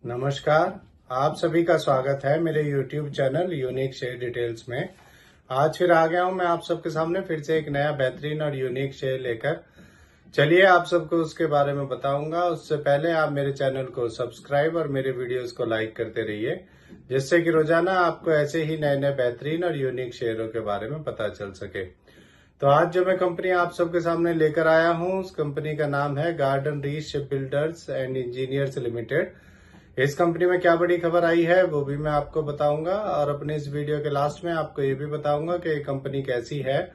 नमस्कार। आप सभी का स्वागत है मेरे YouTube channel unique share details में। आज फिर आ गया हूं मैं आप सबके सामने फिर से एक नया बेहतरीन और यूनिक शेयर लेकर। चलिए आप सबको उसके बारे में बताऊंगा। उससे पहले आप मेरे चैनल को सब्सक्राइब और मेरे वीडियोस को लाइक करते रहिए, जिससे कि रोजाना आपको ऐसे ही नए नए बेहतरीन और यूनिक शेयरों के बारे में पता चल सके। तो आज जो मैं कंपनी आप सबके सामने लेकर आया हूँ, उस कंपनी का नाम है garden reach ship builders and engineers limited. इस कंपनी में क्या बड़ी खबर आई है वो भी मैं आपको बताऊंगा, और अपने इस वीडियो के लास्ट में आपको ये भी बताऊंगा कि ये कंपनी कैसी है,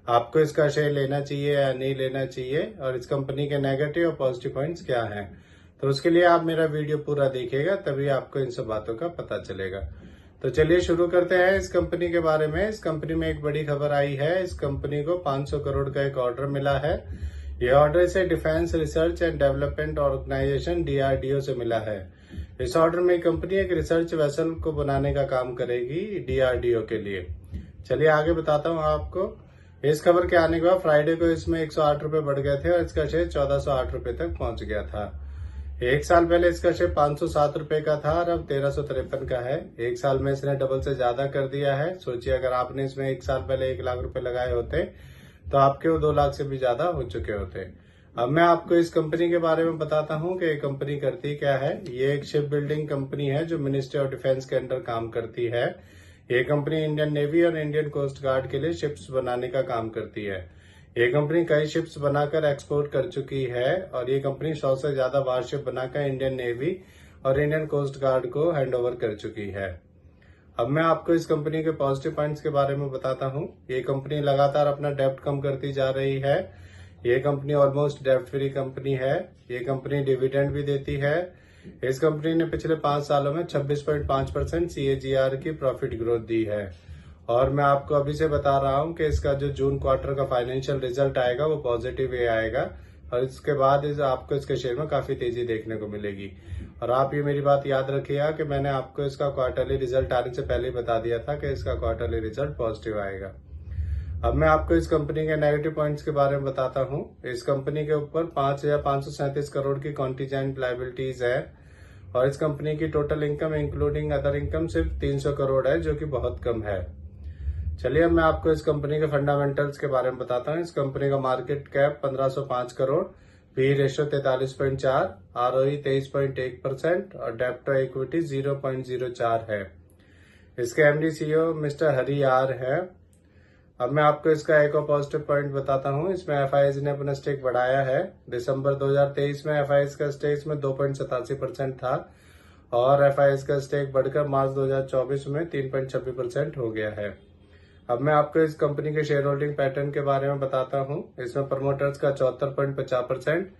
आपको इसका शेयर लेना चाहिए या नहीं लेना चाहिए, और इस कंपनी के नेगेटिव और पॉजिटिव पॉइंट्स क्या हैं। तो उसके लिए आप मेरा वीडियो पूरा देखिएगा, तभी आपको इन सब बातों का पता चलेगा। तो चलिए शुरू करते हैं इस कंपनी के बारे में। इस कंपनी में एक बड़ी खबर आई है। इस कंपनी को 500 करोड़ का एक ऑर्डर मिला है। यह ऑर्डर इसे defence research and development organisation DRDO से मिला है। इस ऑर्डर में कंपनी एक रिसर्च वेसल को बनाने का काम करेगी DRDO के लिए। चलिए आगे बताता हूँ आपको। इस खबर के आने के बाद फ्राइडे को इसमें 108 रुपए बढ़ गए थे और इसका शेयर 1408 रुपए तक पहुंच गया था। एक साल पहले इसका शेयर 507 रुपए का था और अब 1353 का है। एक साल में इसने डबल से ज्यादा कर दिया है। सोचिए अगर आपने इसमें एक साल पहले 1 लाख रुपए लगाए होते तो आपके वो 2 लाख से भी ज्यादा हो चुके होते। अब मैं आपको इस कंपनी के बारे में बताता हूँ कि ये कंपनी करती क्या है। ये एक शिप बिल्डिंग कंपनी है जो मिनिस्ट्री ऑफ डिफेंस के अंडर काम करती है। ये कंपनी इंडियन नेवी और इंडियन कोस्ट गार्ड के लिए शिप्स बनाने का काम करती है। ये कंपनी कई शिप्स बनाकर एक्सपोर्ट कर चुकी है और ये कंपनी 100 से ज्यादा वारशिप बनाकर इंडियन नेवी और इंडियन कोस्ट गार्ड को हैंडओवर कर चुकी है। अब मैं आपको इस कंपनी के पॉजिटिव पॉइंट्स के बारे में बताता हूँ। ये कंपनी लगातार अपना डेब्ट कम करती जा रही है। ये कंपनी ऑलमोस्ट डेब्ट फ्री कंपनी है। ये कंपनी डिविडेंड भी देती है। इस कंपनी ने पिछले 5 सालों में 26.5% CAGR की प्रॉफिट ग्रोथ दी है। और मैं आपको अभी से बता रहा हूँ कि इसका जो जून क्वार्टर का फाइनेंशियल रिजल्ट आएगा वो पॉजिटिव ही आएगा, और इसके बाद आपको इसके शेयर में काफी तेजी देखने को मिलेगी। और आप ये मेरी बात याद रखिएगा कि मैंने आपको इसका क्वार्टरली रिजल्ट आने से पहले ही बता दिया था कि इसका क्वार्टरली रिजल्ट पॉजिटिव आएगा। अब मैं आपको इस कंपनी के नेगेटिव पॉइंट्स के बारे में बताता हूँ। इस कंपनी के ऊपर 5,537 करोड़ की कॉन्टीजेंट लायबिलिटीज है, और इस कंपनी की total income including other income सिर्फ 300 करोड़ है, जो कि बहुत कम है। चलिए अब मैं आपको इस कंपनी के फंडामेंटल्स के बारे में बताता हूँ। इस कंपनी का market cap 1505 crore, P ratio 43.4, ROE 23.1% और डेब्ट टू इक्विटी 0.04 है। इसके MD CEO mister Hari R है। अब मैं आपको इसका एक और पॉजिटिव पॉइंट बताता हूँ। इसमें FIS ने अपना स्टेक बढ़ाया है। दिसंबर 2023 में FIS का स्टेक इसमें 2.87% था, और FIS का स्टेक बढ़कर मार्च 2024 में 3.26% हो गया है। अब मैं आपको इस कंपनी के शेयर होल्डिंग पैटर्न के बारे में बताता हूँ। इसमें प्रमोटर्स का 74.50%,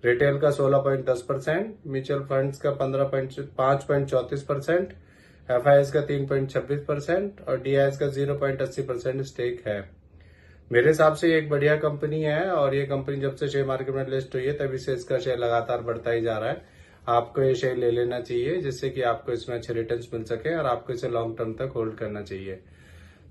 रिटेल का 16.10%, म्यूचुअल फंड्स का 5.34%, FIS का 3.26% और DIS का 0.80% स्टेक है। मेरे हिसाब से ये एक बढ़िया कंपनी है, और ये कंपनी जब से शेयर मार्केट में लिस्ट हुई है तभी से इसका शेयर लगातार बढ़ता ही जा रहा है। आपको ये शेयर ले लेना चाहिए, जिससे कि आपको इसमें अच्छे रिटर्न्स मिल सके, और आपको इसे लॉन्ग टर्म तक होल्ड करना चाहिए।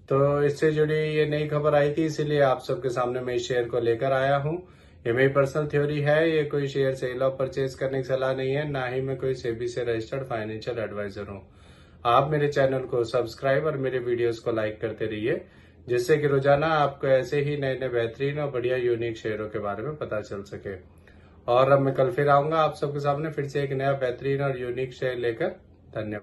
तो इससे जुड़ी ये नई खबर आई थी, इसीलिए आप सबके सामने मैं इस शेयर को लेकर आया हूँ। ये मेरी पर्सनल थ्योरी है, ये कोई शेयर सेल और परचेज करने की सलाह नहीं है, ना ही मैं कोई सेबी से रजिस्टर्ड फाइनेंशियल एडवाइजर हूँ। आप मेरे चैनल को सब्सक्राइब और मेरे वीडियोस को लाइक करते रहिए, जिससे कि रोजाना आपको ऐसे ही नए नए बेहतरीन और बढ़िया यूनिक शेयरों के बारे में पता चल सके। और अब मैं कल फिर आऊंगा आप सबके सामने फिर से एक नया बेहतरीन और यूनिक शेयर लेकर। धन्यवाद।